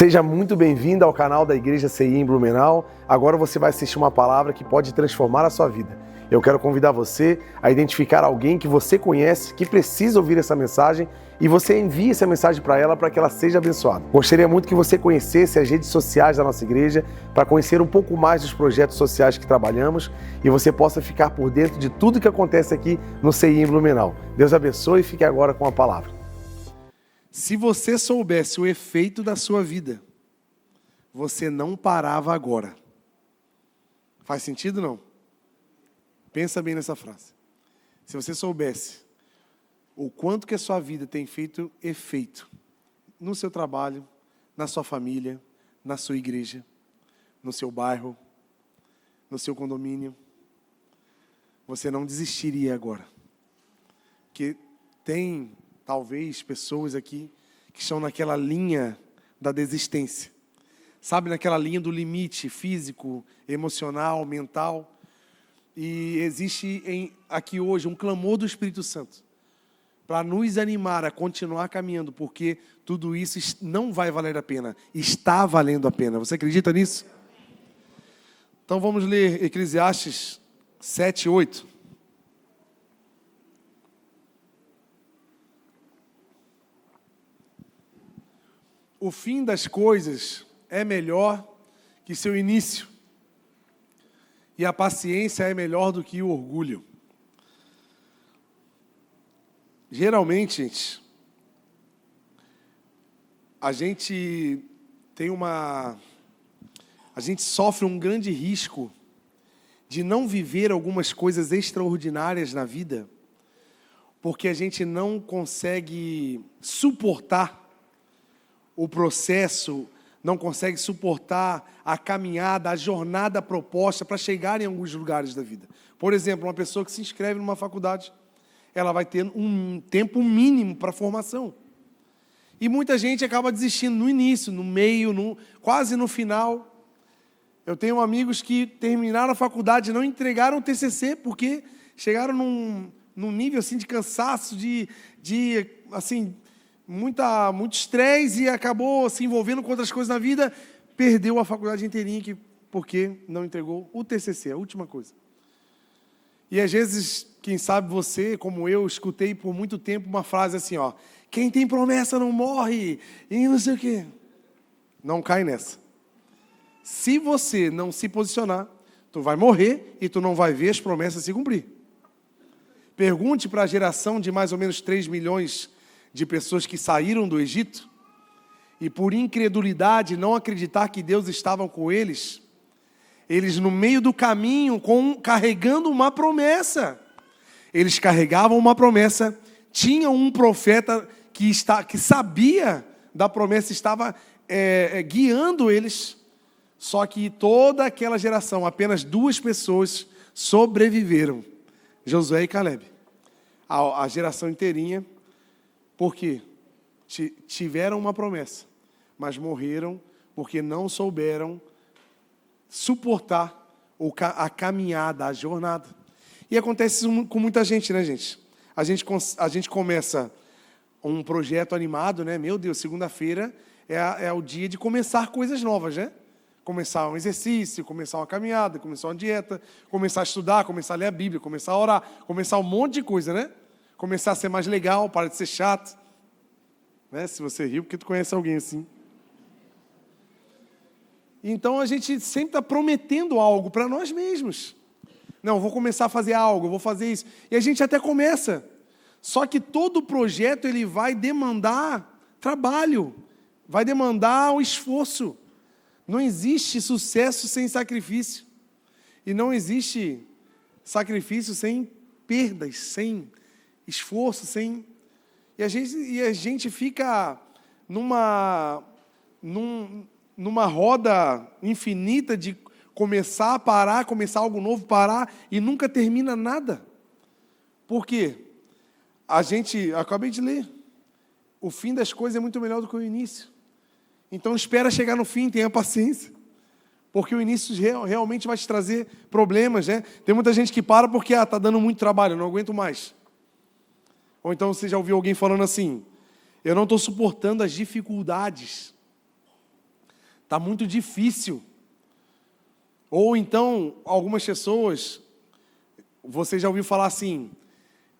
Seja muito bem-vindo ao canal da Igreja CI em Blumenau. Agora você vai assistir uma palavra que pode transformar a sua vida. Eu quero convidar você a identificar alguém que você conhece, que precisa ouvir essa mensagem, e você envie essa mensagem para ela para que ela seja abençoada. Gostaria muito que você conhecesse as redes sociais da nossa igreja para conhecer um pouco mais dos projetos sociais que trabalhamos e você possa ficar por dentro de tudo que acontece aqui no CI em Blumenau. Deus abençoe e fique agora com a palavra. Se você soubesse o efeito da sua vida, você não parava agora. Faz sentido, não? Pensa bem nessa frase. Se você soubesse o quanto que a sua vida tem feito efeito no seu trabalho, na sua família, na sua igreja, no seu bairro, no seu condomínio, você não desistiria agora. Porque tem, talvez, pessoas aqui que estão naquela linha da desistência. Sabe, naquela linha do limite físico, emocional, mental. E existe aqui hoje um clamor do Espírito Santo para nos animar a continuar caminhando, porque tudo isso não vai valer a pena, está valendo a pena. Você acredita nisso? Então vamos ler Eclesiastes 7:8. O fim das coisas é melhor que seu início, e a paciência é melhor do que o orgulho. Geralmente, gente, a gente sofre um grande risco de não viver algumas coisas extraordinárias na vida, porque a gente não consegue suportar o processo, não consegue suportar a caminhada, a jornada proposta para chegar em alguns lugares da vida. Por exemplo, uma pessoa que se inscreve numa faculdade, ela vai ter um tempo mínimo para formação. E muita gente acaba desistindo no início, no meio, quase no final. Eu tenho amigos que terminaram a faculdade e não entregaram o TCC porque chegaram num nível assim, de cansaço, assim, muito estresse e acabou se envolvendo com outras coisas na vida, perdeu a faculdade inteirinha porque não entregou o TCC, a última coisa. E às vezes, quem sabe você, como eu, escutei por muito tempo uma frase assim, quem tem promessa não morre, e não sei o quê. Não cai nessa. Se você não se posicionar, tu vai morrer e tu não vai ver as promessas se cumprir. Pergunte para a geração de mais ou menos 3 milhões de pessoas que saíram do Egito e por incredulidade não acreditar que Deus estava com eles no meio do caminho carregando uma promessa. Eles carregavam uma promessa, tinham um profeta que sabia da promessa, estava guiando eles, só que toda aquela geração, apenas 2 pessoas sobreviveram, Josué e Caleb. A geração inteirinha, porque tiveram uma promessa, mas morreram porque não souberam suportar a caminhada, a jornada. E acontece isso com muita gente, né, gente? A gente começa um projeto animado, né? Meu Deus, segunda-feira é o dia de começar coisas novas, né? Começar um exercício, começar uma caminhada, começar uma dieta, começar a estudar, começar a ler a Bíblia, começar a orar, começar um monte de coisa, né? Começar a ser mais legal, para de ser chato. Né? Se você riu, porque tu conhece alguém assim. Então a gente sempre está prometendo algo para nós mesmos. Não, eu vou começar a fazer algo, eu vou fazer isso. E a gente até começa. Só que todo projeto ele vai demandar trabalho, vai demandar o esforço. Não existe sucesso sem sacrifício. E não existe sacrifício sem perdas, sem esforço, E a gente fica numa roda infinita de começar a parar, começar algo novo, parar, e nunca termina nada. Por quê? Eu acabei de ler, o fim das coisas é muito melhor do que o início. Então espera chegar no fim, tenha paciência. Porque o início realmente vai te trazer problemas, né? Tem muita gente que para porque está dando muito trabalho, eu não aguento mais. Ou então você já ouviu alguém falando assim, eu não estou suportando as dificuldades. está muito difícil. Ou então, algumas pessoas, você já ouviu falar assim,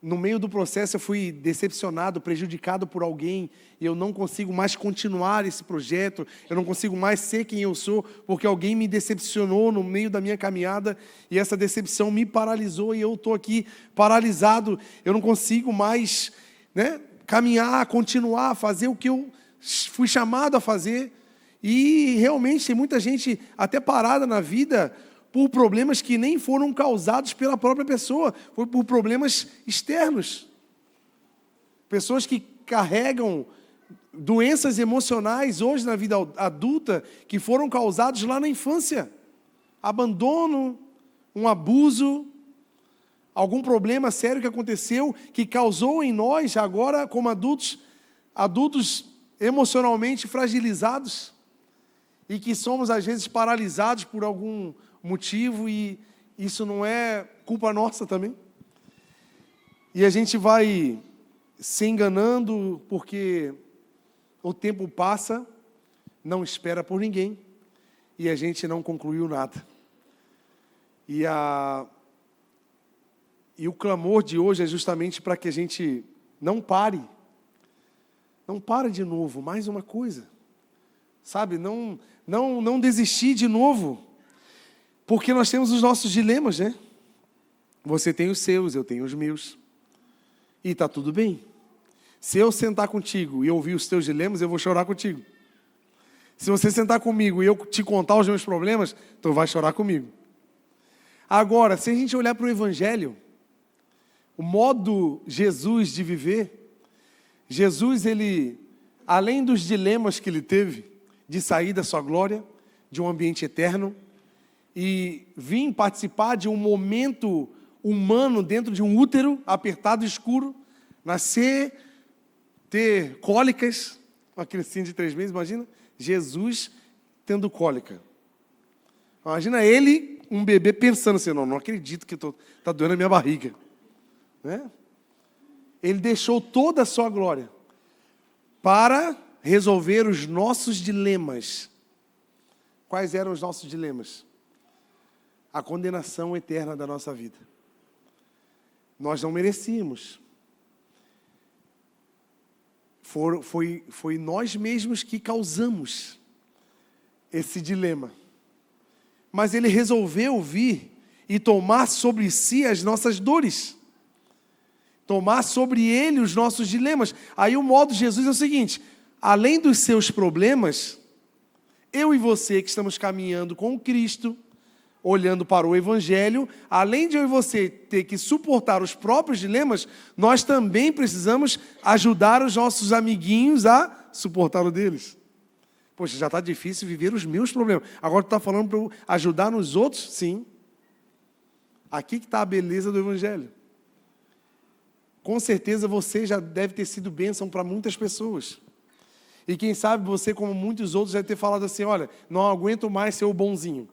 no meio do processo eu fui decepcionado, prejudicado por alguém, e eu não consigo mais continuar esse projeto, eu não consigo mais ser quem eu sou, porque alguém me decepcionou no meio da minha caminhada, e essa decepção me paralisou, e eu estou aqui paralisado, eu não consigo mais, caminhar, continuar, fazer o que eu fui chamado a fazer. E realmente tem muita gente até parada na vida por problemas que nem foram causados pela própria pessoa, foi por problemas externos. Pessoas que carregam doenças emocionais hoje na vida adulta que foram causados lá na infância. Abandono, um abuso, algum problema sério que aconteceu, que causou em nós, agora como adultos emocionalmente fragilizados, e que somos às vezes paralisados por algum motivo, e isso não é culpa nossa também. E a gente vai se enganando porque o tempo passa, não espera por ninguém, e a gente não concluiu nada. E o clamor de hoje é justamente para que a gente não pare de novo, mais uma coisa, sabe, não desistir de novo, porque nós temos os nossos dilemas, né? Você tem os seus, eu tenho os meus, e está tudo bem. Se eu sentar contigo e ouvir os teus dilemas, eu vou chorar contigo. Se você sentar comigo e eu te contar os meus problemas, tu vai chorar comigo. Agora, se a gente olhar para o Evangelho, o modo Jesus de viver, Jesus, ele, além dos dilemas que ele teve, de sair da sua glória, de um ambiente eterno, e vir participar de um momento humano dentro de um útero apertado e escuro, nascer, ter cólicas, uma criancinha de 3 meses, imagina, Jesus tendo cólica. Imagina ele, um bebê, pensando assim, não acredito que está doendo a minha barriga. Né? Ele deixou toda a sua glória para resolver os nossos dilemas. Quais eram os nossos dilemas? A condenação eterna da nossa vida. Nós não merecíamos. Foi nós mesmos que causamos esse dilema. Mas ele resolveu vir e tomar sobre si as nossas dores. Tomar sobre ele os nossos dilemas. Aí o modo de Jesus é o seguinte: além dos seus problemas, eu e você que estamos caminhando com Cristo, olhando para o Evangelho, além de eu e você ter que suportar os próprios dilemas, nós também precisamos ajudar os nossos amiguinhos a suportar o deles. Poxa, já está difícil viver os meus problemas. Agora tu está falando para eu ajudar nos outros? Sim. Aqui que está a beleza do Evangelho. Com certeza você já deve ter sido bênção para muitas pessoas. E quem sabe você, como muitos outros, deve ter falado assim, olha, não aguento mais ser o bonzinho.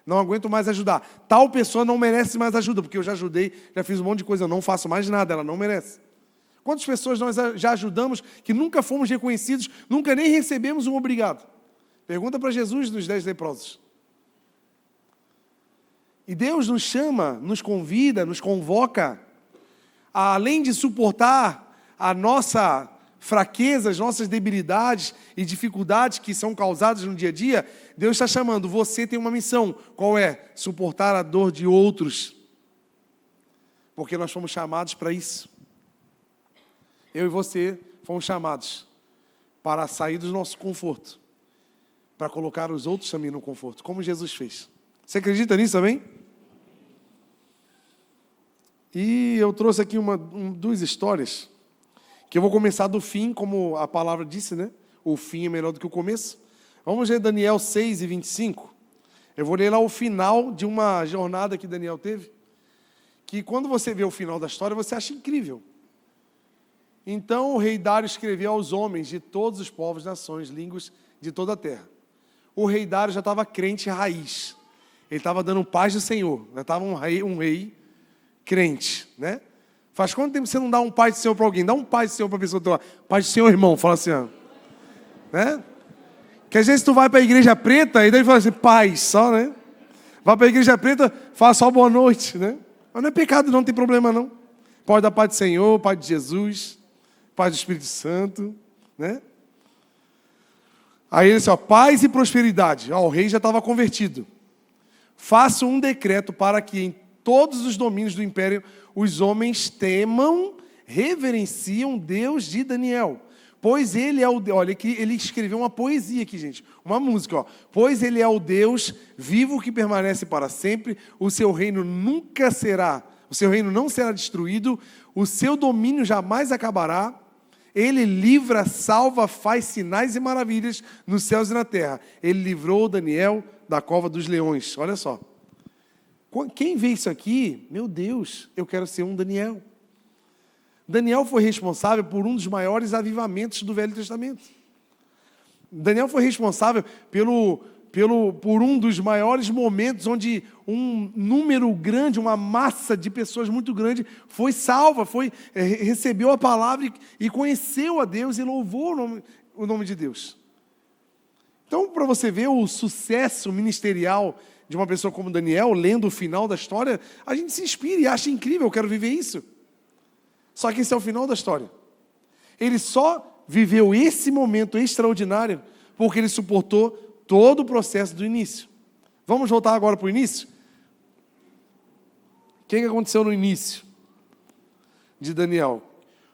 Não aguento mais ajudar. Tal pessoa não merece mais ajuda, porque eu já ajudei, já fiz um monte de coisa, eu não faço mais nada, ela não merece. Quantas pessoas nós já ajudamos que nunca fomos reconhecidos, nunca nem recebemos um obrigado? Pergunta para Jesus dos 10 leprosos. E Deus nos chama, nos convida, nos convoca, além de suportar a nossa fraqueza, as nossas debilidades e dificuldades que são causadas no dia a dia, Deus está chamando, você tem uma missão. Qual é? Suportar a dor de outros. Porque nós fomos chamados para isso. Eu e você fomos chamados para sair do nosso conforto, para colocar os outros também no conforto, como Jesus fez. Você acredita nisso também? E eu trouxe aqui duas histórias, que eu vou começar do fim, como a palavra disse, né? O fim é melhor do que o começo. Vamos ler Daniel 6 e 25. Eu vou ler lá o final de uma jornada que Daniel teve, que quando você vê o final da história, você acha incrível. Então o rei Dário escreveu aos homens de todos os povos, nações, línguas de toda a terra. O rei Dário já estava crente raiz. Ele estava dando paz do Senhor. Já estava um rei crente, né? Faz quanto tempo você não dá um paz do Senhor para alguém? Dá um paz do Senhor para a pessoa. Paz do Senhor, irmão. Fala assim, ó. Né? Que às vezes tu vai para a igreja preta e daí fala assim, paz só, né? Vai para a igreja preta, fala só boa noite, né? Mas não é pecado, não tem problema não. Pode dar paz do Senhor, paz de Jesus, paz do Espírito Santo, né? Aí ele disse, ó, paz e prosperidade. Ó, o rei já estava convertido. Faço um decreto para que em todos os domínios do império os homens temam, reverenciam Deus de Daniel. Pois ele é o Deus, olha que ele escreveu uma poesia aqui, gente, uma música, ó. Pois ele é o Deus vivo que permanece para sempre, o seu reino nunca será, o seu reino não será destruído, o seu domínio jamais acabará. Ele livra, salva, faz sinais e maravilhas nos céus e na terra. Ele livrou Daniel da cova dos leões. Olha só. Quem vê isso aqui, meu Deus, eu quero ser um Daniel. Daniel foi responsável por um dos maiores avivamentos do Velho Testamento. Daniel foi responsável por um dos maiores momentos onde um número grande, uma massa de pessoas muito grande foi salva, recebeu a palavra e conheceu a Deus e louvou o nome de Deus. Então, para você ver o sucesso ministerial de uma pessoa como Daniel, lendo o final da história, a gente se inspira e acha incrível, eu quero viver isso. Só que esse é o final da história. Ele só viveu esse momento extraordinário porque ele suportou todo o processo do início. Vamos voltar agora para o início? O que aconteceu no início de Daniel?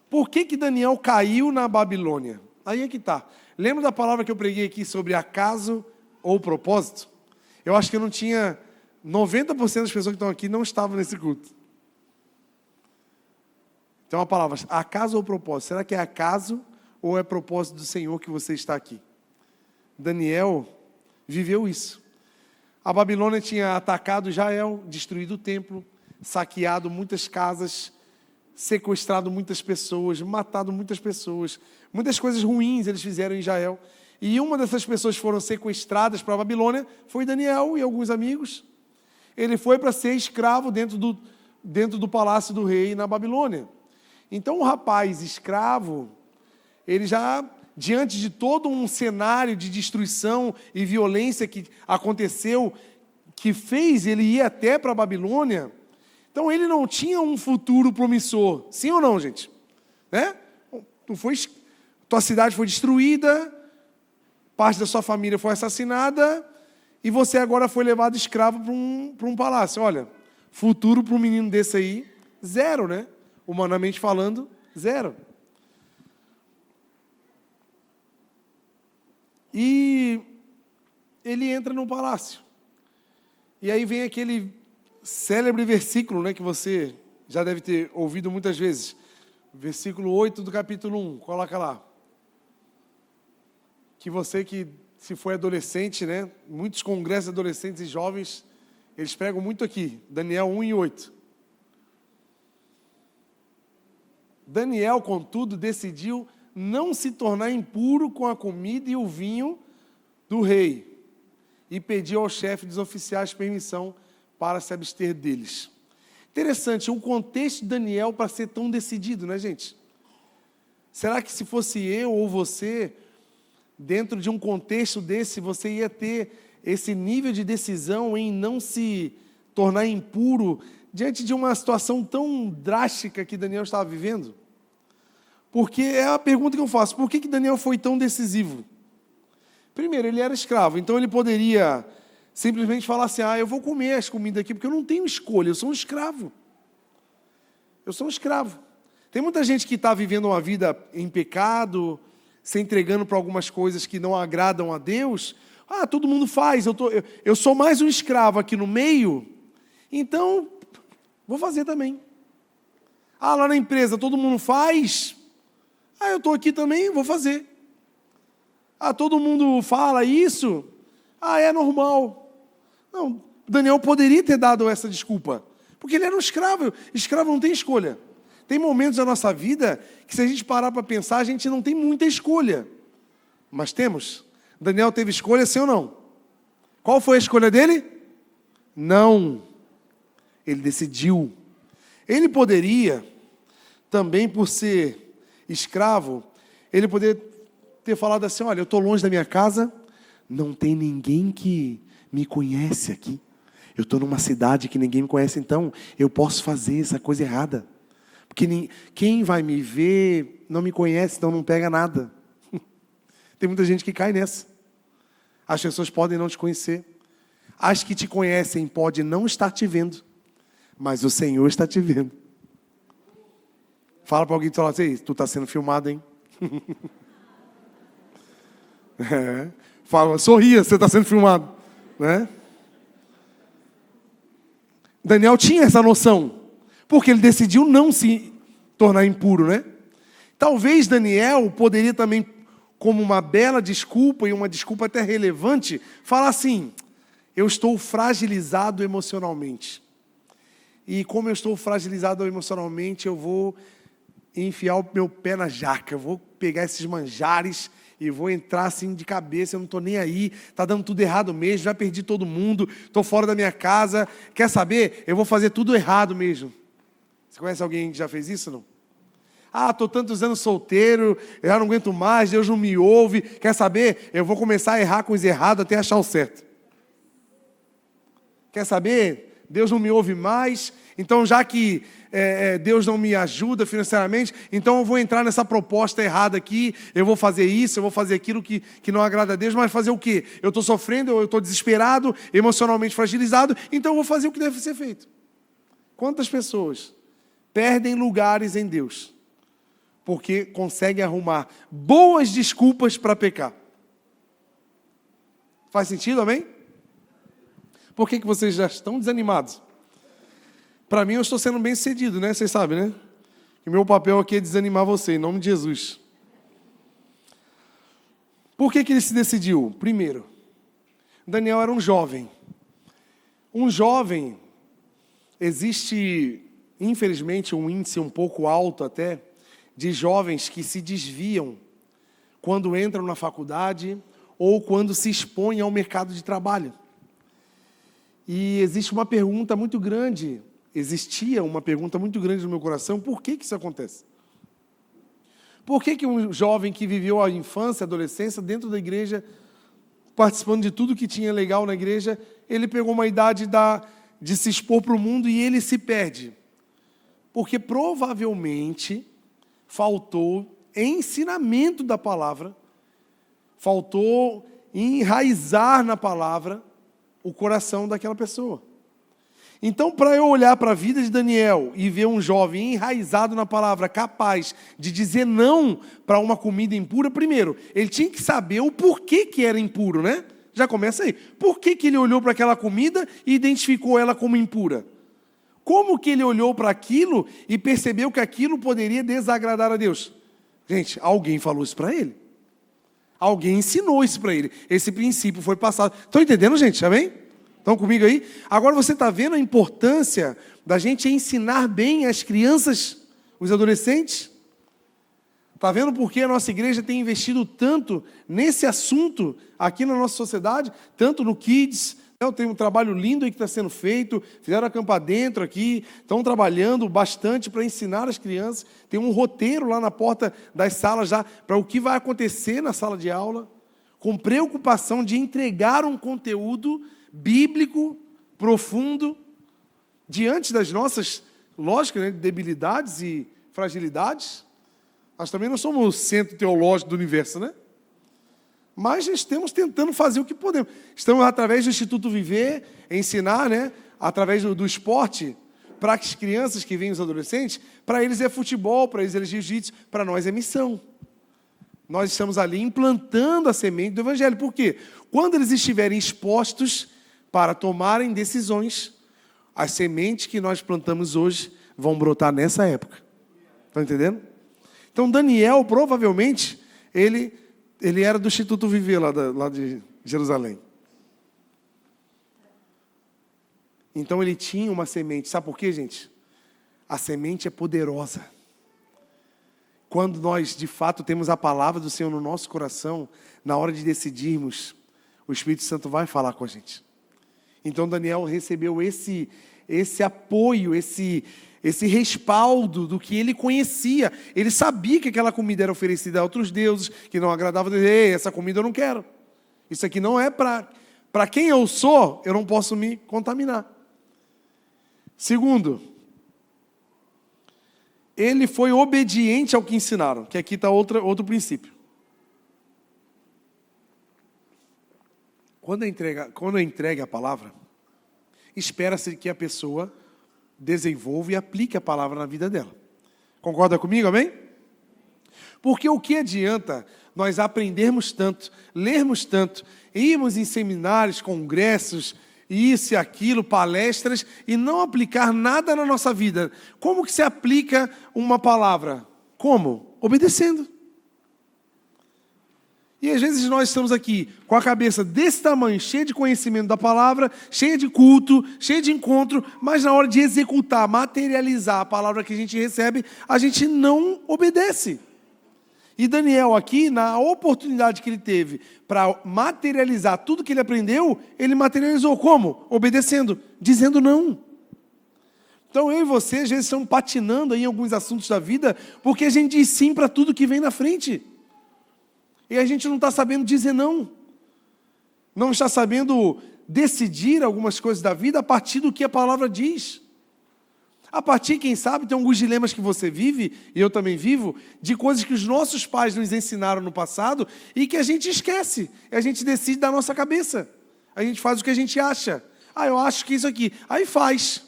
Por que Daniel caiu na Babilônia? Aí é que está. Lembra da palavra que eu preguei aqui sobre acaso ou propósito? Eu acho que eu não tinha... 90% das pessoas que estão aqui não estavam nesse culto. Então a palavra, acaso ou propósito? Será que é acaso ou é propósito do Senhor que você está aqui? Daniel viveu isso. A Babilônia tinha atacado Israel, destruído o templo, saqueado muitas casas, sequestrado muitas pessoas, matado muitas pessoas. Muitas coisas ruins eles fizeram em Israel. E uma dessas pessoas que foram sequestradas para a Babilônia foi Daniel e alguns amigos. Ele foi para ser escravo dentro do palácio do rei na Babilônia. Então o rapaz escravo, ele já... diante de todo um cenário de destruição e violência que aconteceu, que fez ele ir até para a Babilônia, então ele não tinha um futuro promissor. Sim ou não, gente? Né? Tua cidade foi destruída, parte da sua família foi assassinada, e você agora foi levado escravo para um palácio. Olha, futuro para um menino desse aí, zero, né? Humanamente falando, zero. E ele entra no palácio. E aí vem aquele célebre versículo, né, que você já deve ter ouvido muitas vezes. Versículo 8 do capítulo 1, coloca lá. Que você que se foi adolescente, né, muitos congressos de adolescentes e jovens, eles pregam muito aqui, Daniel 1 e 8. Daniel, contudo, decidiu não se tornar impuro com a comida e o vinho do rei, e pediu ao chefe dos oficiais permissão para se abster deles. Interessante, o contexto de Daniel para ser tão decidido, né, gente? Será que se fosse eu ou você, dentro de um contexto desse, você ia ter esse nível de decisão em não se tornar impuro diante de uma situação tão drástica que Daniel estava vivendo? Porque é a pergunta que eu faço, por que Daniel foi tão decisivo? Primeiro, ele era escravo, então ele poderia simplesmente falar assim, eu vou comer as comidas aqui, porque eu não tenho escolha, eu sou um escravo. Eu sou um escravo. Tem muita gente que está vivendo uma vida em pecado, se entregando para algumas coisas que não agradam a Deus. Todo mundo faz, eu sou mais um escravo aqui no meio, então vou fazer também. Lá na empresa todo mundo faz, eu estou aqui também, vou fazer. Todo mundo fala isso, é normal. Não, Daniel poderia ter dado essa desculpa, porque ele era um escravo. Escravo não tem escolha. Tem momentos da nossa vida que, se a gente parar para pensar, a gente não tem muita escolha. Mas temos. Daniel teve escolha, sim ou não? Qual foi a escolha dele? Não. Ele decidiu. Ele poderia, também por ser escravo, ele poderia ter falado assim, olha, eu estou longe da minha casa, não tem ninguém que me conhece aqui. Eu estou numa cidade que ninguém me conhece, então eu posso fazer essa coisa errada. Porque quem vai me ver não me conhece, então não pega nada. Tem muita gente que cai nessa. As pessoas podem não te conhecer. As que te conhecem podem não estar te vendo, mas o Senhor está te vendo. Fala para alguém que fala assim, tu está sendo filmado, hein? Fala, sorria, você está sendo filmado, né? Daniel tinha essa noção, porque ele decidiu não se tornar impuro, né? Talvez Daniel poderia também, como uma bela desculpa, e uma desculpa até relevante, falar assim, eu estou fragilizado emocionalmente. E como eu estou fragilizado emocionalmente, eu vou enfiar o meu pé na jaca, eu vou pegar esses manjares e vou entrar assim de cabeça, eu não estou nem aí, está dando tudo errado mesmo, já perdi todo mundo, estou fora da minha casa, quer saber? Eu vou fazer tudo errado mesmo. Você conhece alguém que já fez isso, não? Ah, estou tantos anos solteiro, eu já não aguento mais, Deus não me ouve, quer saber? Eu vou começar a errar com os errados até achar o certo. Quer saber? Deus não me ouve mais, então já que Deus não me ajuda financeiramente, então eu vou entrar nessa proposta errada aqui, eu vou fazer isso, eu vou fazer aquilo que não agrada a Deus, mas fazer o quê? Eu estou sofrendo, eu estou desesperado, emocionalmente fragilizado, então eu vou fazer o que deve ser feito. Quantas pessoas perdem lugares em Deus porque conseguem arrumar boas desculpas para pecar? Faz sentido, amém? Por que vocês já estão desanimados? Para mim, eu estou sendo bem sucedido, né? Vocês sabem, né? E meu papel aqui é desanimar você, em nome de Jesus. Por que ele se decidiu? Primeiro, Daniel era um jovem. Um jovem, existe, infelizmente, um índice um pouco alto até, de jovens que se desviam quando entram na faculdade ou quando se expõem ao mercado de trabalho. E existe uma pergunta muito grande, existia uma pergunta muito grande no meu coração, por que isso acontece? Por que um jovem que viveu a infância, a adolescência dentro da igreja, participando de tudo que tinha legal na igreja, ele pegou uma idade de se expor para o mundo e ele se perde? Porque provavelmente faltou ensinamento da palavra, faltou enraizar na palavra o coração daquela pessoa. Então, para eu olhar para a vida de Daniel e ver um jovem enraizado na palavra, capaz de dizer não para uma comida impura, primeiro, ele tinha que saber o porquê que era impuro, né? Já começa aí. Por que ele olhou para aquela comida e identificou ela como impura? Como que ele olhou para aquilo e percebeu que aquilo poderia desagradar a Deus? Gente, alguém falou isso para ele. Alguém ensinou isso para ele. Esse princípio foi passado. Estão entendendo, gente? Amém? Estão comigo aí? Agora você está vendo a importância da gente ensinar bem as crianças, os adolescentes? Está vendo por que a nossa igreja tem investido tanto nesse assunto aqui na nossa sociedade? Tanto no Kids. Tem um trabalho lindo aí que está sendo feito. Fizeram acampa dentro aqui. Estão trabalhando bastante para ensinar as crianças. Tem um roteiro lá na porta das salas já para o que vai acontecer na sala de aula. Com preocupação de entregar um conteúdo bíblico, profundo, diante das nossas, lógico, né, debilidades e fragilidades. Nós também não somos o centro teológico do universo, né? Mas estamos tentando fazer o que podemos. Estamos, através do Instituto Viver, ensinar, né, através do esporte, para as crianças que vêm, os adolescentes, para eles é futebol, para eles é jiu-jitsu, para nós é missão. Nós estamos ali implantando a semente do Evangelho. Por quê? Quando eles estiverem expostos para tomarem decisões, as sementes que nós plantamos hoje vão brotar nessa época. Estão entendendo? Então, Daniel, provavelmente, ele era do Instituto Viver, lá de Jerusalém. Então, ele tinha uma semente. Sabe por quê, gente? A semente é poderosa. Quando nós, de fato, temos a palavra do Senhor no nosso coração, na hora de decidirmos, o Espírito Santo vai falar com a gente. Então, Daniel recebeu esse apoio, esse respaldo do que ele conhecia. Ele sabia que aquela comida era oferecida a outros deuses, que não agradava a Deus. Ei, essa comida eu não quero. Isso aqui não é para quem eu sou, eu não posso me contaminar. Segundo, ele foi obediente ao que ensinaram, que aqui está outro princípio. Quando é entregue a palavra, espera-se que a pessoa desenvolva e aplique a palavra na vida dela. Concorda comigo, amém? Porque o que adianta nós aprendermos tanto, lermos tanto, irmos em seminários, congressos, isso e aquilo, palestras, e não aplicar nada na nossa vida? Como que se aplica uma palavra? Como? Obedecendo. E às vezes nós estamos aqui com a cabeça desse tamanho, cheia de conhecimento da palavra, cheia de culto, cheia de encontro, mas na hora de executar, materializar a palavra que a gente recebe, a gente não obedece. E Daniel aqui, na oportunidade que ele teve para materializar tudo que ele aprendeu, ele materializou como? Obedecendo, dizendo não. Então eu e você às vezes estamos patinando aí em alguns assuntos da vida, porque a gente diz sim para tudo que vem na frente. E a gente não está sabendo dizer não. Não está sabendo decidir algumas coisas da vida a partir do que a palavra diz. A partir, quem sabe, tem alguns dilemas que você vive, e eu também vivo, de coisas que os nossos pais nos ensinaram no passado e que a gente esquece. E a gente decide da nossa cabeça. A gente faz o que a gente acha. Eu acho que isso aqui. Aí faz.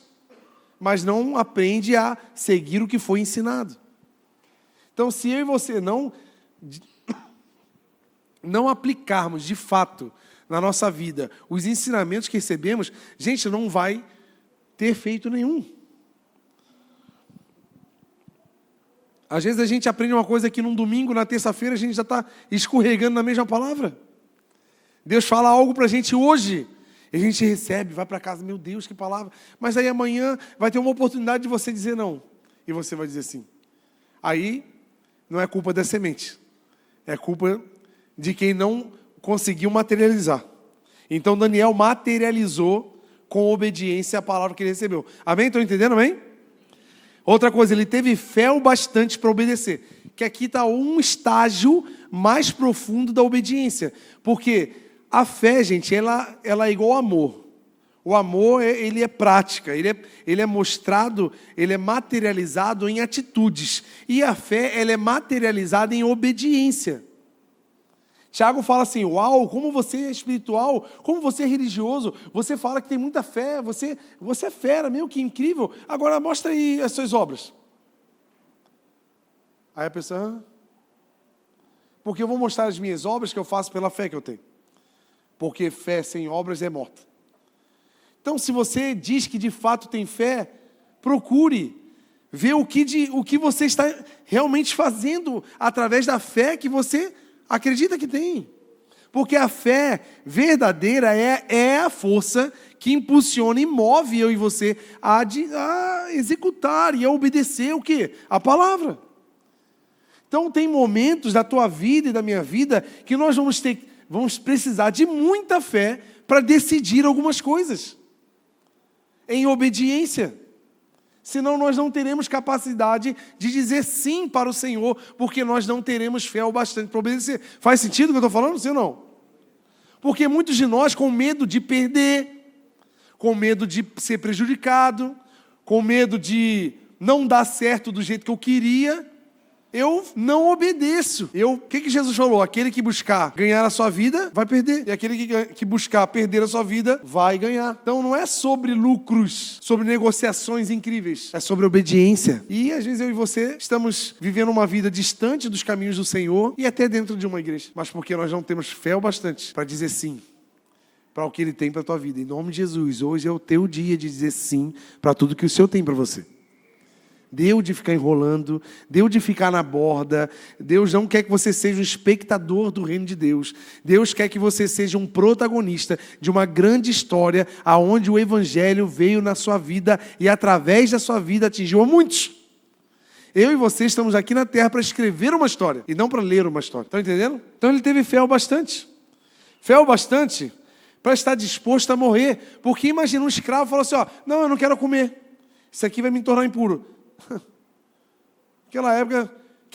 Mas não aprende a seguir o que foi ensinado. Então, se eu e você não aplicarmos de fato na nossa vida os ensinamentos que recebemos, gente, não vai ter efeito nenhum. Às vezes a gente aprende uma coisa que num domingo, na terça-feira, a gente já está escorregando na mesma palavra. Deus fala algo para a gente hoje, e a gente recebe, vai para casa, meu Deus, que palavra. Mas aí amanhã vai ter uma oportunidade de você dizer não, e você vai dizer sim. Aí não é culpa da semente, é culpa de quem não conseguiu materializar. Então Daniel materializou com obediência a palavra que ele recebeu. Amém? Estão entendendo, amém? Outra coisa, ele teve fé o bastante para obedecer. Que aqui está um estágio mais profundo da obediência. Porque a fé, gente, ela é igual ao amor. O amor, ele é prática, ele é mostrado, ele é materializado em atitudes. E a fé, ela é materializada em obediência. Tiago fala assim, uau, como você é espiritual, como você é religioso, você fala que tem muita fé, você é fera, meu, que incrível. Agora mostra aí as suas obras. Aí a pessoa, porque eu vou mostrar as minhas obras que eu faço pela fé que eu tenho. Porque fé sem obras é morta. Então, se você diz que de fato tem fé, procure ver o que você está realmente fazendo através da fé que você acredita que tem. Porque a fé verdadeira é a força que impulsiona e move eu e você a executar e a obedecer o quê? A palavra. Então tem momentos da tua vida e da minha vida que nós vamos precisar de muita fé para decidir algumas coisas. Em obediência. Senão nós não teremos capacidade de dizer sim para o Senhor, porque nós não teremos fé o bastante para obedecer. Faz sentido o que eu estou falando, sim ou não? Porque muitos de nós, com medo de perder, com medo de ser prejudicado, com medo de não dar certo do jeito que eu queria, eu não obedeço. O que Jesus falou? Aquele que buscar ganhar a sua vida, vai perder. E aquele que buscar perder a sua vida, vai ganhar. Então não é sobre lucros, sobre negociações incríveis. É sobre obediência. E às vezes eu e você estamos vivendo uma vida distante dos caminhos do Senhor e até dentro de uma igreja. Mas porque nós não temos fé o bastante para dizer sim para o que Ele tem para a tua vida. Em nome de Jesus, hoje é o teu dia de dizer sim para tudo que o Senhor tem para você. Deu de ficar enrolando, deu de ficar na borda. Deus não quer que você seja um espectador do reino de Deus. Deus quer que você seja um protagonista de uma grande história aonde o Evangelho veio na sua vida e através da sua vida atingiu a muitos. Eu e você estamos aqui na terra para escrever uma história e não para ler uma história. Estão entendendo? Então ele teve fé o bastante. Fé o bastante para estar disposto a morrer. Porque imagina um escravo falou assim, não, eu não quero comer. Isso aqui vai me tornar impuro. Naquela época,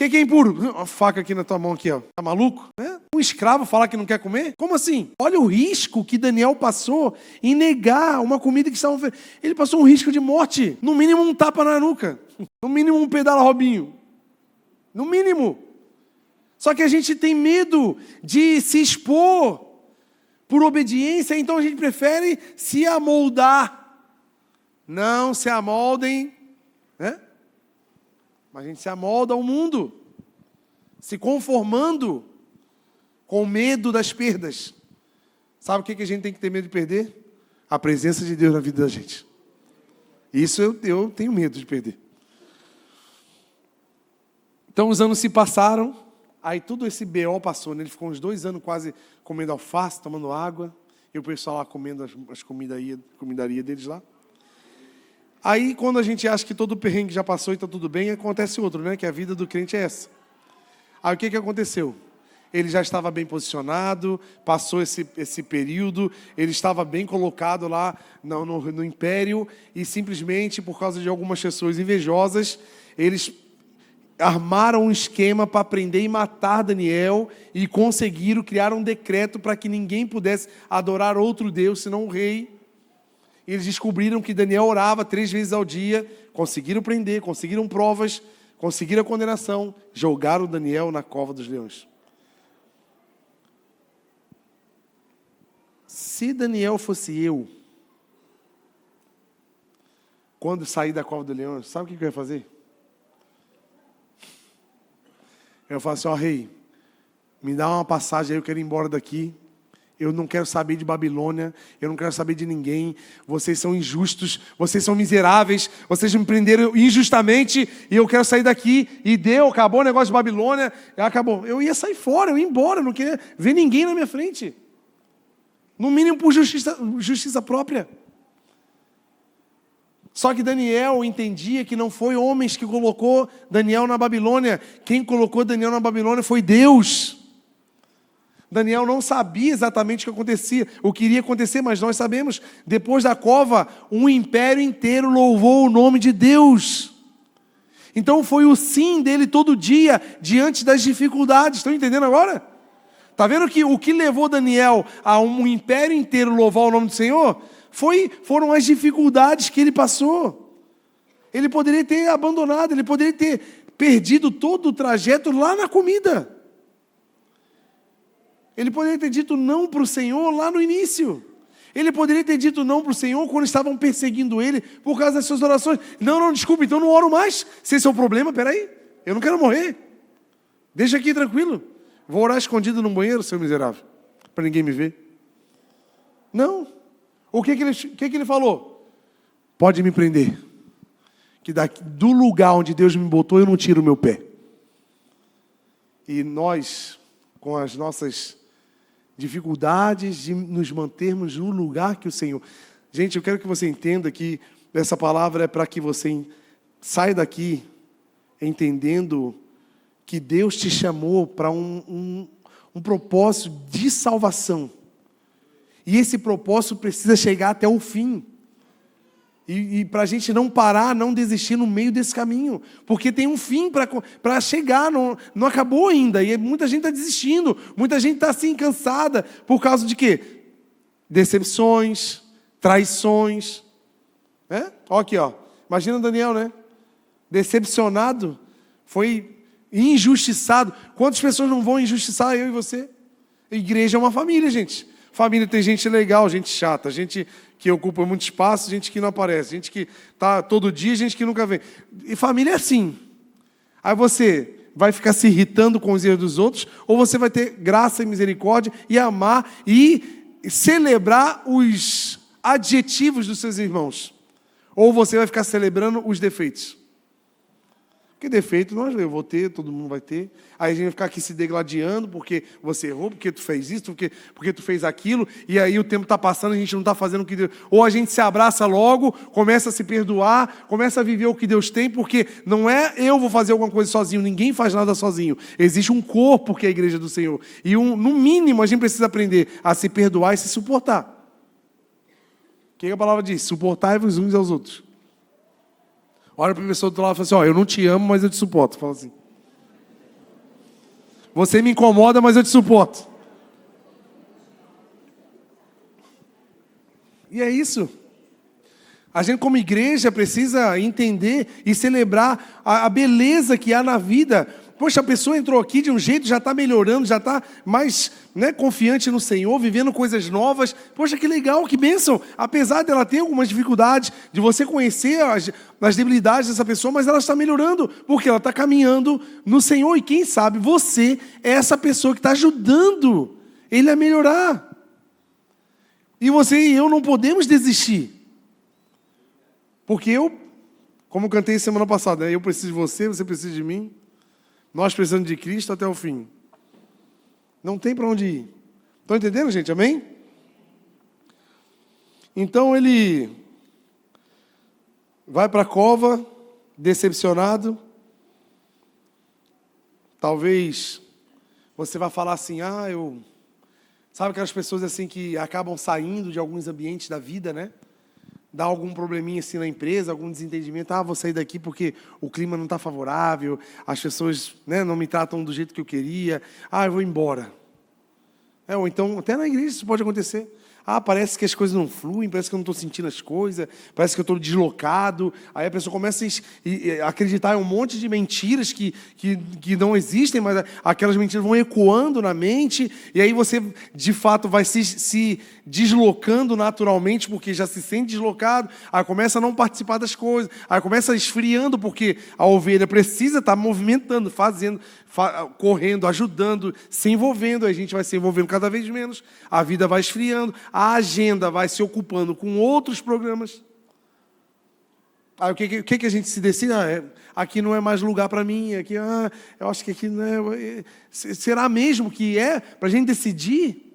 que é impuro? Uma faca aqui na tua mão, aqui, ó. Tá maluco? Um escravo falar que não quer comer? Como assim? Olha o risco que Daniel passou em negar uma comida que estavam oferecendo. Ele passou um risco de morte. No mínimo um tapa na nuca. No mínimo um pedala Robinho. No mínimo. Só que a gente tem medo de se expor por obediência, então a gente prefere se amoldar. Não se amoldem, né? Mas a gente se amolda ao mundo, se conformando com medo das perdas. Sabe o que a gente tem que ter medo de perder? A presença de Deus na vida da gente. Isso eu tenho medo de perder. Então os anos se passaram, aí tudo esse BO passou, né? Ele ficou uns 2 anos quase comendo alface, tomando água, e o pessoal lá comendo as comidarias deles lá. Aí, quando a gente acha que todo o perrengue já passou e está tudo bem, acontece outro, né? Que a vida do crente é essa. Aí, o que aconteceu? Ele já estava bem posicionado, passou esse período, ele estava bem colocado lá no império, e simplesmente, por causa de algumas pessoas invejosas, eles armaram um esquema para prender e matar Daniel, e conseguiram criar um decreto para que ninguém pudesse adorar outro Deus, senão o rei. Eles descobriram que Daniel orava 3 vezes ao dia, conseguiram prender, conseguiram provas, conseguiram a condenação, jogaram Daniel na cova dos leões. Se Daniel fosse eu, quando sair da cova dos leões, sabe o que eu ia fazer? Eu ia falar assim, rei, me dá uma passagem aí, eu quero ir embora daqui. Eu não quero saber de Babilônia, eu não quero saber de ninguém. Vocês são injustos, vocês são miseráveis, vocês me prenderam injustamente e eu quero sair daqui. E acabou o negócio de Babilônia, acabou. Eu ia sair fora, eu ia embora, eu não queria ver ninguém na minha frente. No mínimo por justiça própria. Só que Daniel entendia que não foi homens que colocou Daniel na Babilônia. Quem colocou Daniel na Babilônia foi Deus. Daniel não sabia exatamente o que iria acontecer, mas nós sabemos, depois da cova, um império inteiro louvou o nome de Deus. Então foi o sim dele todo dia, diante das dificuldades. Estão entendendo agora? Está vendo que o que levou Daniel a um império inteiro louvar o nome do Senhor? Foram as dificuldades que ele passou. Ele poderia ter abandonado, ele poderia ter perdido todo o trajeto lá na comida. Ele poderia ter dito não para o Senhor lá no início. Ele poderia ter dito não para o Senhor quando estavam perseguindo ele por causa das suas orações. Não, desculpa, então não oro mais. Se esse é o problema, peraí, eu não quero morrer. Deixa aqui tranquilo. Vou orar escondido no banheiro, seu miserável, para ninguém me ver. Não. O que ele falou? Pode me prender. Que do lugar onde Deus me botou, eu não tiro o meu pé. E nós, com as nossas dificuldades de nos mantermos no lugar que o Senhor... Gente, eu quero que você entenda que essa palavra é para que você saia daqui entendendo que Deus te chamou para um propósito de salvação. E esse propósito precisa chegar até o fim. E para a gente não parar, não desistir no meio desse caminho. Porque tem um fim para chegar, não acabou ainda. E muita gente está desistindo, muita gente está assim cansada. Por causa de quê? Decepções, traições. Olha aqui, ó. Imagina Daniel, né? Decepcionado, foi injustiçado. Quantas pessoas não vão injustiçar eu e você? A igreja é uma família, gente. Família tem gente legal, gente chata, gente que ocupa muito espaço, gente que não aparece, gente que está todo dia, gente que nunca vem. E família é assim. Aí você vai ficar se irritando com os erros dos outros, ou você vai ter graça e misericórdia e amar e celebrar os adjetivos dos seus irmãos. Ou você vai ficar celebrando os defeitos. Porque defeito eu vou ter, todo mundo vai ter. Aí a gente vai ficar aqui se degladiando porque você errou, porque tu fez isso, porque tu fez aquilo. E aí o tempo está passando, a gente não está fazendo o que Deus... Ou a gente se abraça logo, começa a se perdoar, começa a viver o que Deus tem, porque não é eu vou fazer alguma coisa sozinho, ninguém faz nada sozinho. Existe um corpo que é a igreja do Senhor. E no mínimo a gente precisa aprender a se perdoar e se suportar. O que a palavra diz? Suportai-vos uns aos outros. Olha para a pessoa do lado e fala assim, eu não te amo, mas eu te suporto. Fala assim. Você me incomoda, mas eu te suporto. E é isso. A gente, como igreja, precisa entender e celebrar a beleza que há na vida. Poxa, a pessoa entrou aqui de um jeito, já está melhorando, já está mais confiante no Senhor, vivendo coisas novas. Poxa, que legal, que bênção. Apesar dela ter algumas dificuldades, de você conhecer as debilidades dessa pessoa, mas ela está melhorando, porque ela está caminhando no Senhor. E quem sabe você é essa pessoa que está ajudando ele a melhorar. E você e eu não podemos desistir. Porque como eu cantei semana passada, eu preciso de você, você precisa de mim. Nós precisamos de Cristo até o fim. Não tem para onde ir. Estão entendendo, gente? Amém? Então ele vai para a cova, decepcionado. Talvez você vá falar assim, Sabe aquelas pessoas assim que acabam saindo de alguns ambientes da vida, né? Dá algum probleminha assim na empresa, algum desentendimento. Vou sair daqui porque o clima não está favorável, as pessoas não me tratam do jeito que eu queria. Eu vou embora. Ou então, até na igreja isso pode acontecer. Parece que as coisas não fluem, parece que eu não estou sentindo as coisas, parece que eu estou deslocado. Aí a pessoa começa a acreditar em um monte de mentiras que não existem, mas aquelas mentiras vão ecoando na mente, e aí você, de fato, vai se deslocando naturalmente, porque já se sente deslocado, aí começa a não participar das coisas, aí começa esfriando, porque a ovelha precisa estar movimentando, fazendo, correndo, ajudando, se envolvendo, a gente vai se envolvendo cada vez menos, a vida vai esfriando, a agenda vai se ocupando com outros programas. Aí o que a gente se decide? Aqui não é mais lugar para mim, aqui, eu acho que aqui não é. Será mesmo que é para a gente decidir?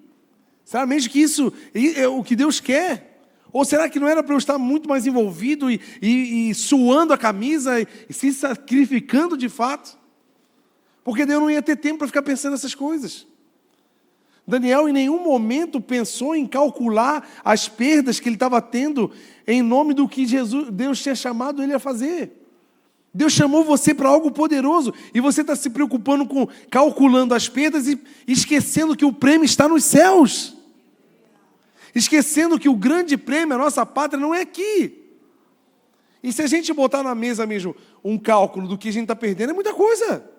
Será mesmo que isso é o que Deus quer? Ou será que não era para eu estar muito mais envolvido e suando a camisa e se sacrificando de fato? Porque Deus não ia ter tempo para ficar pensando nessas coisas. Daniel em nenhum momento pensou em calcular as perdas que ele estava tendo em nome do que Deus tinha chamado ele a fazer. Deus chamou você para algo poderoso e você está se preocupando com calculando as perdas e esquecendo que o prêmio está nos céus. Esquecendo que o grande prêmio, a nossa pátria, não é aqui. E se a gente botar na mesa mesmo um cálculo do que a gente está perdendo, é muita coisa.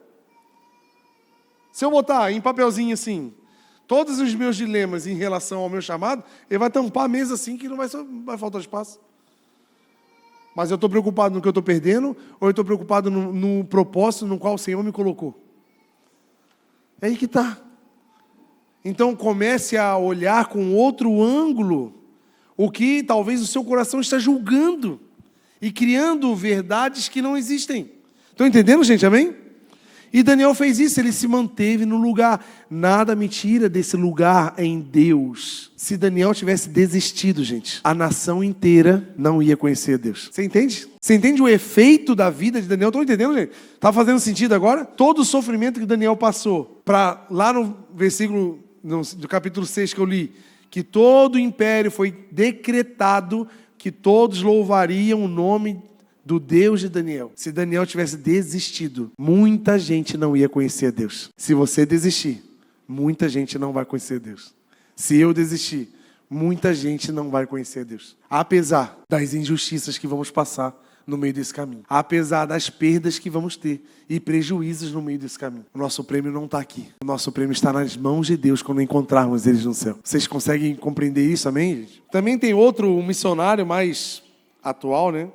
Se eu botar em papelzinho assim, todos os meus dilemas em relação ao meu chamado, ele vai tampar a mesa assim que não vai faltar espaço. Mas eu estou preocupado no que eu estou perdendo, ou eu estou preocupado no propósito no qual o Senhor me colocou? É aí que está. Então comece a olhar com outro ângulo o que talvez o seu coração está julgando e criando verdades que não existem. Estão entendendo, gente? Amém? E Daniel fez isso, ele se manteve no lugar. Nada me tira desse lugar em Deus. Se Daniel tivesse desistido, gente, a nação inteira não ia conhecer Deus. Você entende? Você entende o efeito da vida de Daniel? Estão entendendo, gente? Está fazendo sentido agora? Todo o sofrimento que Daniel passou, para lá no versículo do capítulo 6 que eu li, que todo o império foi decretado, que todos louvariam o nome do Deus de Daniel. Se Daniel tivesse desistido, muita gente não ia conhecer Deus. Se você desistir, muita gente não vai conhecer Deus. Se eu desistir, muita gente não vai conhecer Deus. Apesar das injustiças que vamos passar no meio desse caminho. Apesar das perdas que vamos ter e prejuízos no meio desse caminho. O nosso prêmio não está aqui. O nosso prêmio está nas mãos de Deus quando encontrarmos eles no céu. Vocês conseguem compreender isso, amém, gente? Também tem um missionário mais atual, né?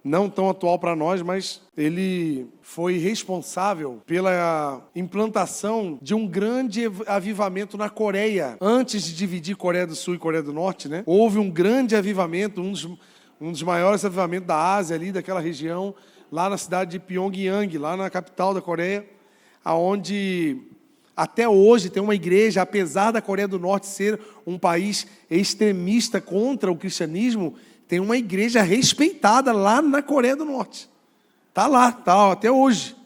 Não tão atual para nós, mas ele foi responsável pela implantação de um grande avivamento na Coreia. Antes de dividir Coreia do Sul e Coreia do Norte, né? Houve um grande avivamento, um dos maiores avivamentos da Ásia, ali daquela região, lá na cidade de Pyongyang, lá na capital da Coreia, aonde até hoje tem uma igreja, apesar da Coreia do Norte ser um país extremista contra o cristianismo, tem uma igreja respeitada lá na Coreia do Norte. Está lá, está até hoje.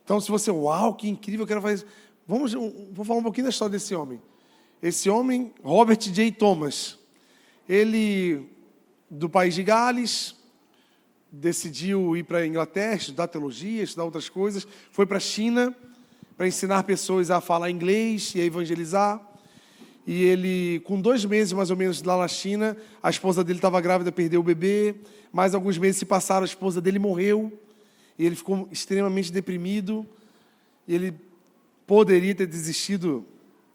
Então, se você, uau, que incrível, eu quero fazer. Vou falar um pouquinho da história desse homem. Esse homem, Robert J. Thomas, ele, do país de Gales, decidiu ir para a Inglaterra, estudar teologia, estudar outras coisas, foi para a China para ensinar pessoas a falar inglês e a evangelizar. E ele, com 2 meses mais ou menos lá na China, a esposa dele estava grávida, perdeu o bebê. Mais alguns meses se passaram, a esposa dele morreu. E ele ficou extremamente deprimido. E ele poderia ter desistido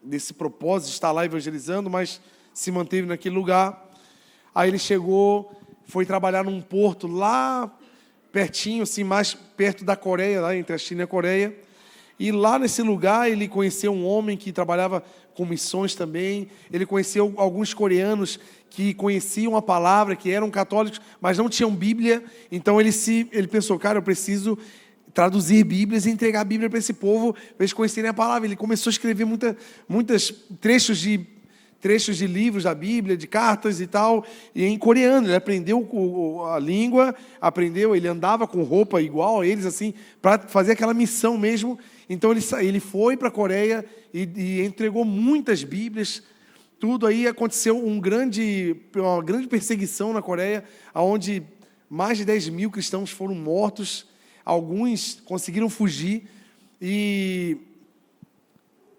desse propósito de estar lá evangelizando, mas se manteve naquele lugar. Aí ele chegou, foi trabalhar num porto lá pertinho, assim, mais perto da Coreia, lá entre a China e a Coreia. E lá nesse lugar ele conheceu um homem que trabalhava com missões também. Ele conheceu alguns coreanos que conheciam a palavra, que eram católicos, mas não tinham Bíblia. Então ele pensou, cara, eu preciso traduzir Bíblias e entregar a Bíblia para esse povo, para eles conhecerem a palavra. Ele começou a escrever muitos trechos de livros da Bíblia, de cartas e tal, e em coreano. Ele aprendeu a língua, ele andava com roupa igual a eles, assim, para fazer aquela missão mesmo. Então ele foi para a Coreia e entregou muitas Bíblias. Tudo aí aconteceu uma grande perseguição na Coreia, onde mais de 10 mil cristãos foram mortos. Alguns conseguiram fugir. E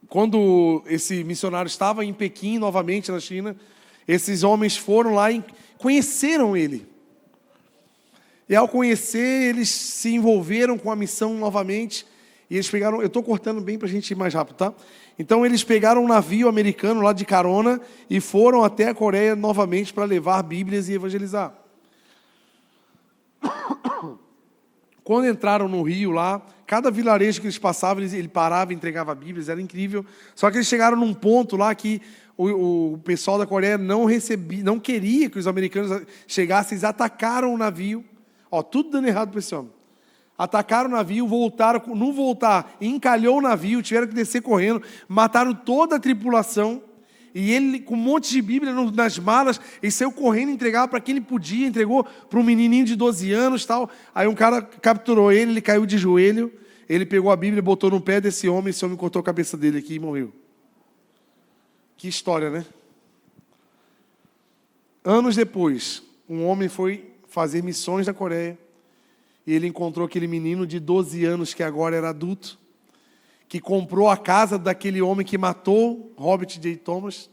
quando esse missionário estava em Pequim, novamente na China, esses homens foram lá e conheceram ele. E ao conhecer, eles se envolveram com a missão novamente. E eles pegaram, eu estou cortando bem para a gente ir mais rápido, tá? Então eles pegaram um navio americano lá de carona e foram até a Coreia novamente para levar Bíblias e evangelizar. Quando entraram no rio lá, cada vilarejo que eles passavam, ele parava e entregava Bíblias, era incrível. Só que eles chegaram num ponto lá que o pessoal da Coreia não queria que os americanos chegassem, eles atacaram o navio. Ó, tudo dando errado para esse homem. Atacaram o navio, não voltar, encalhou o navio, tiveram que descer correndo, mataram toda a tripulação. E ele, com um monte de Bíblia nas malas, ele saiu correndo, entregava para quem ele podia, entregou para um menininho de 12 anos, tal. Aí um cara capturou ele caiu de joelho, ele pegou a Bíblia, botou no pé desse homem, esse homem cortou a cabeça dele aqui e morreu. Que história, né? Anos depois, um homem foi fazer missões na Coreia, e ele encontrou aquele menino de 12 anos, que agora era adulto, que comprou a casa daquele homem que matou Robert J. Thomas,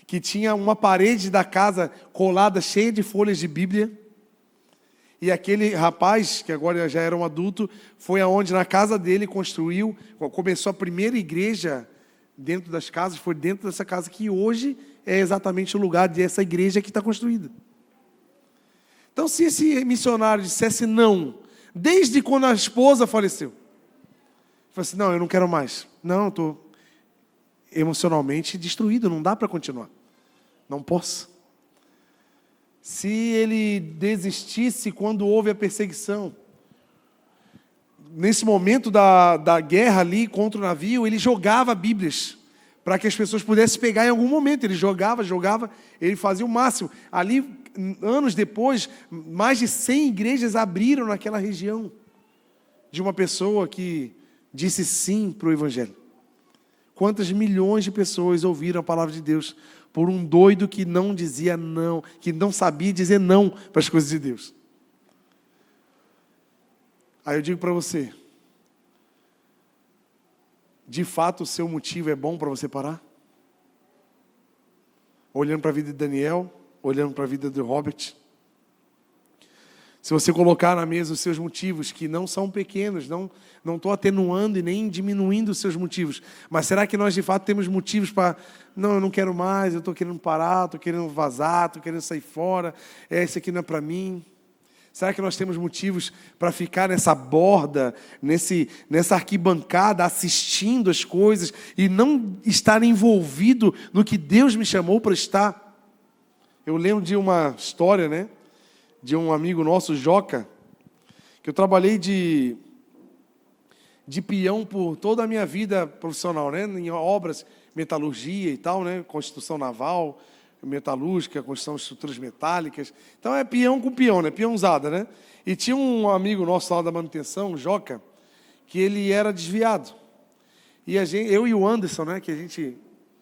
que tinha uma parede da casa colada, cheia de folhas de Bíblia. E aquele rapaz, que agora já era um adulto, foi aonde na casa dele começou a primeira igreja dentro das casas, foi dentro dessa casa que hoje é exatamente o lugar dessa igreja que está construída. Então, se esse missionário dissesse não, desde quando a esposa faleceu, falou assim, não, eu não quero mais. Não, eu estou emocionalmente destruído, não dá para continuar. Não posso. Se ele desistisse quando houve a perseguição, nesse momento da guerra ali contra o navio, ele jogava Bíblias para que as pessoas pudessem pegar em algum momento. Ele jogava, ele fazia o máximo. Ali, anos depois, mais de 100 igrejas abriram naquela região de uma pessoa que disse sim para o Evangelho. Quantas milhões de pessoas ouviram a palavra de Deus por um doido que não dizia não, que não sabia dizer não para as coisas de Deus. Aí eu digo para você, de fato o seu motivo é bom para você parar? Olhando para a vida de Daniel, olhando para a vida de Robert. Se você colocar na mesa os seus motivos, que não são pequenos, não estou atenuando e nem diminuindo os seus motivos, mas será que nós de fato temos motivos para, não, eu não quero mais, eu estou querendo parar, estou querendo vazar, estou querendo sair fora, esse aqui não é para mim? Será que nós temos motivos para ficar nessa borda, nessa arquibancada, assistindo as coisas e não estar envolvido no que Deus me chamou para estar? Eu lembro de uma história, né? De um amigo nosso, Joca, que eu trabalhei de peão por toda a minha vida profissional, né? Em obras, metalurgia e tal, né? Construção naval, metalúrgica, construção de estruturas metálicas. Então é peão com peão, né? Peãozada, né? E tinha um amigo nosso lá da manutenção, Joca, que ele era desviado. E eu e o Anderson, né?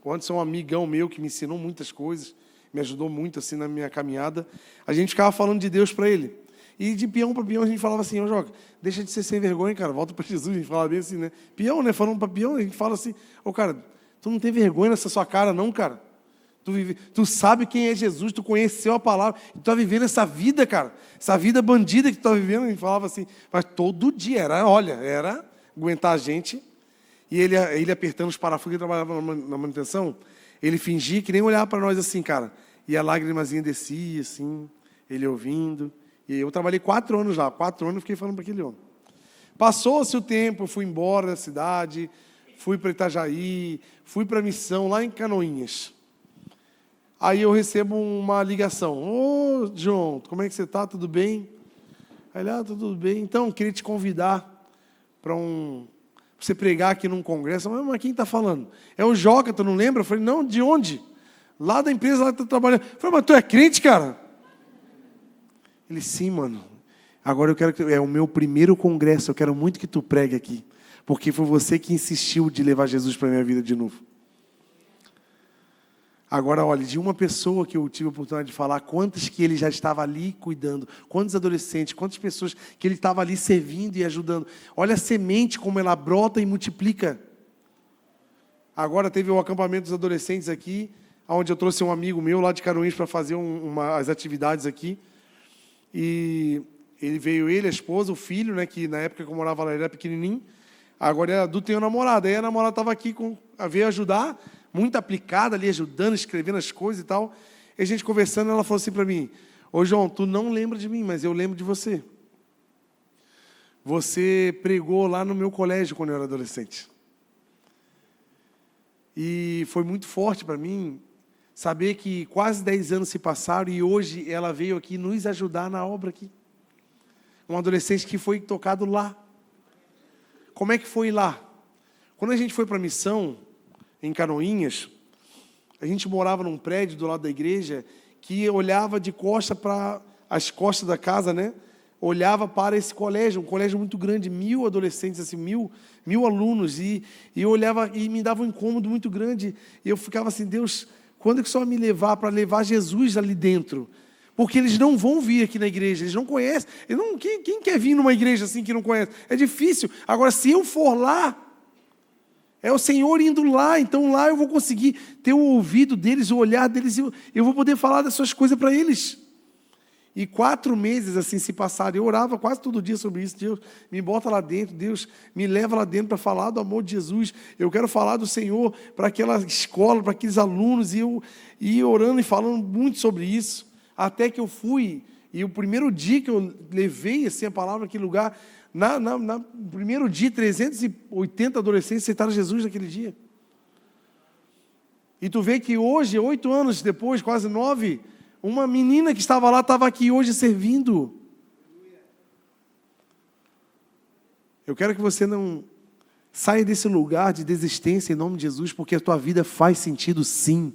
O Anderson é um amigão meu que me ensinou muitas coisas, me ajudou muito assim na minha caminhada. A gente ficava falando de Deus para ele. E de peão para peão a gente falava assim, ô Joca, deixa de ser sem vergonha, cara, volta para Jesus. A gente falava bem assim, né? Peão, né? Falando para peão, a gente fala assim, ô cara, tu não tem vergonha nessa sua cara não, cara. Tu sabe quem é Jesus, tu conheceu a palavra, tu está vivendo essa vida, cara. Essa vida bandida que tu está vivendo, a gente falava assim, mas todo dia, era aguentar a gente. E ele apertando os parafusos, ele trabalhava na manutenção, ele fingia que nem olhava para nós assim, cara. E a lágrimazinha descia, assim, ele ouvindo. E eu trabalhei 4 anos lá, 4 anos eu fiquei falando para aquele homem. Passou-se o tempo, eu fui embora da cidade, fui para Itajaí, fui para a missão lá em Canoinhas. Aí eu recebo uma ligação. Ô, João, como é que você está? Tudo bem? Aí ele, tudo bem. Então, queria te convidar para você pregar aqui num congresso. Mas quem está falando? É o Joca, tu não lembra? Eu falei, não, de onde? Lá da empresa, lá que tu trabalhando. Eu falei, mas tu é crente, cara? Ele, sim, mano. Agora eu quero que... É o meu primeiro congresso, eu quero muito que tu pregue aqui. Porque foi você que insistiu de levar Jesus para a minha vida de novo. Agora, olha, de uma pessoa que eu tive a oportunidade de falar, quantas que ele já estava ali cuidando, quantos adolescentes, quantas pessoas que ele estava ali servindo e ajudando. Olha a semente, como ela brota e multiplica. Agora teve o acampamento dos adolescentes aqui, onde eu trouxe um amigo meu lá de Caruins para fazer as atividades aqui. E ele veio, a esposa, o filho, né, que na época que eu morava lá, ele era pequenininho. Agora ele é adulto, tem uma namorada. Aí a namorada estava aqui, veio ajudar, muito aplicada ali, ajudando, escrevendo as coisas e tal. E a gente conversando, ela falou assim para mim, ô João, tu não lembra de mim, mas eu lembro de você. Você pregou lá no meu colégio quando eu era adolescente. E foi muito forte para mim saber que quase 10 anos se passaram e hoje ela veio aqui nos ajudar na obra aqui. Um adolescente que foi tocado lá. Como é que foi lá? Quando a gente foi para a missão, em Canoinhas, a gente morava num prédio do lado da igreja que olhava de costa para as costas da casa, né? Olhava para esse colégio, um colégio muito grande, 1000 adolescentes, assim, mil alunos, e eu olhava e me dava um incômodo muito grande, e eu ficava assim, Deus, quando é que o Senhor vai me levar para levar Jesus ali dentro? Porque eles não vão vir aqui na igreja, eles não conhecem, quem quer vir numa igreja assim que não conhece? É difícil. Agora, se eu for lá, é o Senhor indo lá, então lá eu vou conseguir ter o ouvido deles, o olhar deles, eu vou poder falar dessas coisas para eles. E 4 meses assim se passaram, eu orava quase todo dia sobre isso, Deus me bota lá dentro, Deus me leva lá dentro para falar do amor de Jesus, eu quero falar do Senhor para aquela escola, para aqueles alunos, e eu ia orando e falando muito sobre isso, até que eu fui, e o primeiro dia que eu levei assim, a palavra naquele lugar, no primeiro dia, 380 adolescentes aceitaram Jesus naquele dia. E tu vê que hoje, 8 anos depois, quase 9, uma menina que estava lá, estava aqui hoje servindo. Eu quero que você não saia desse lugar de desistência em nome de Jesus, porque a tua vida faz sentido sim.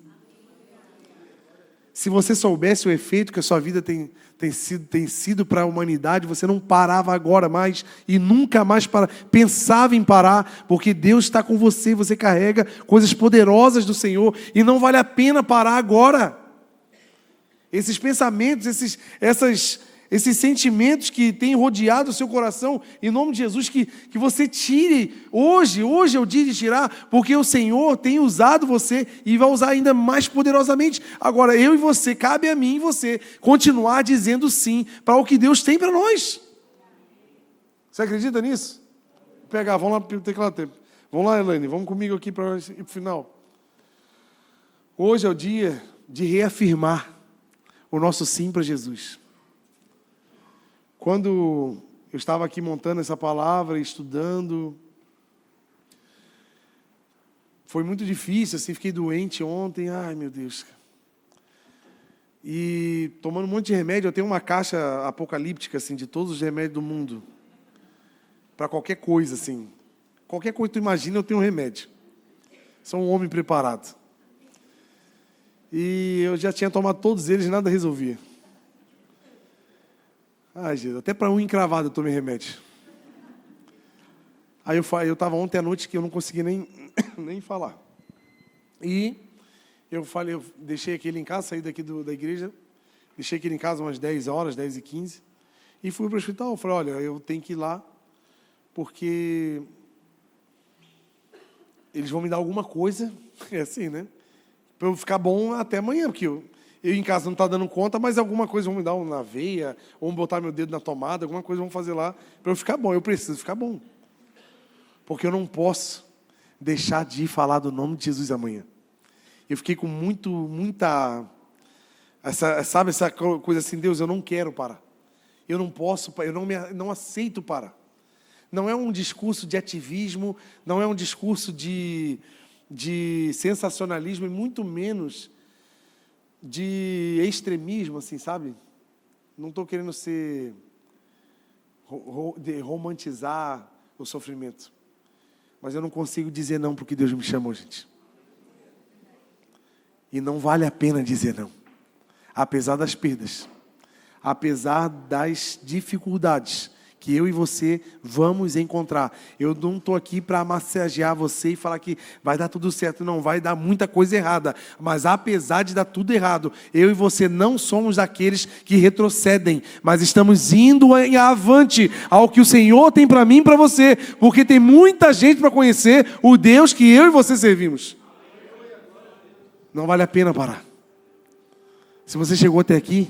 Se você soubesse o efeito que a sua vida tem sido para a humanidade, você não parava agora mais e nunca mais pensava em parar, porque Deus está com você, você carrega coisas poderosas do Senhor e não vale a pena parar agora. Esses pensamentos, esses sentimentos que têm rodeado o seu coração, em nome de Jesus, que você tire. Hoje é o dia de tirar, porque o Senhor tem usado você e vai usar ainda mais poderosamente. Agora, eu e você, cabe a mim e você continuar dizendo sim para o que Deus tem para nós. Você acredita nisso? Vamos lá para o teclado. Vamos lá, Elaine, vamos comigo aqui para ir para o final. Hoje é o dia de reafirmar o nosso sim para Jesus. Quando eu estava aqui montando essa palavra, estudando, foi muito difícil, assim, fiquei doente ontem, ai meu Deus. E tomando um monte de remédio, eu tenho uma caixa apocalíptica, assim, de todos os remédios do mundo. Para qualquer coisa, assim. Qualquer coisa que tu imagina, eu tenho um remédio. Sou um homem preparado. E eu já tinha tomado todos eles e nada resolvia. Ai, Jesus, até para unha encravada eu tomei remédio. Aí eu estava ontem à noite que eu não consegui nem falar. E eu deixei aquele em casa, saí daqui da igreja, deixei aquele em casa umas 10 horas, 10h15. E fui para o hospital. Falei, olha, eu tenho que ir lá, porque eles vão me dar alguma coisa, é assim, né? Para eu ficar bom até amanhã, porque eu em casa não está dando conta, mas alguma coisa vão me dar na veia, ou vão botar meu dedo na tomada, alguma coisa vão fazer lá para eu ficar bom. Eu preciso ficar bom. Porque eu não posso deixar de falar do nome de Jesus amanhã. Eu fiquei com muita... essa coisa assim, Deus, eu não quero parar. Eu não posso, eu não aceito parar. Não é um discurso de ativismo, não é um discurso de sensacionalismo, e muito menos de extremismo, assim, sabe? Não estou querendo romantizar o sofrimento. Mas eu não consigo dizer não porque Deus me chamou, gente. E não vale a pena dizer não. Apesar das perdas. Apesar das dificuldades que eu e você vamos encontrar. Eu não estou aqui para massagear você e falar que vai dar tudo certo. Não, vai dar muita coisa errada. Mas apesar de dar tudo errado, eu e você não somos daqueles que retrocedem, mas estamos indo em avante ao que o Senhor tem para mim e para você, porque tem muita gente para conhecer o Deus que eu e você servimos. Não vale a pena parar. Se você chegou até aqui,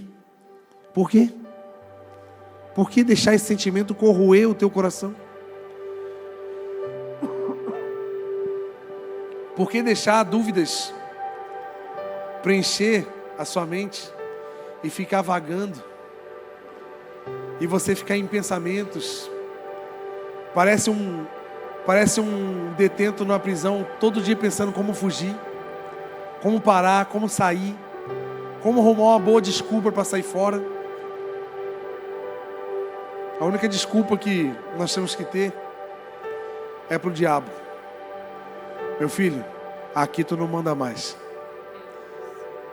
por quê? Por que deixar esse sentimento corroer o teu coração? Por que deixar dúvidas preencher a sua mente e ficar vagando? E você ficar em pensamentos. Parece um detento numa prisão, todo dia pensando como fugir, como parar, como sair, como arrumar uma boa desculpa para sair fora. A única desculpa que nós temos que ter é para o diabo. Meu filho, aqui tu não manda mais.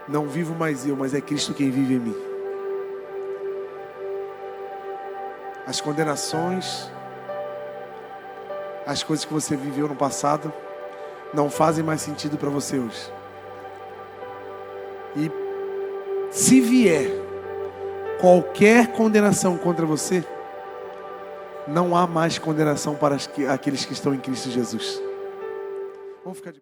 Não vivo mais eu, mas é Cristo quem vive em mim. As condenações, as coisas que você viveu no passado, não fazem mais sentido para você hoje. E se vier qualquer condenação contra você, não há mais condenação para aqueles que estão em Cristo Jesus. Vamos ficar de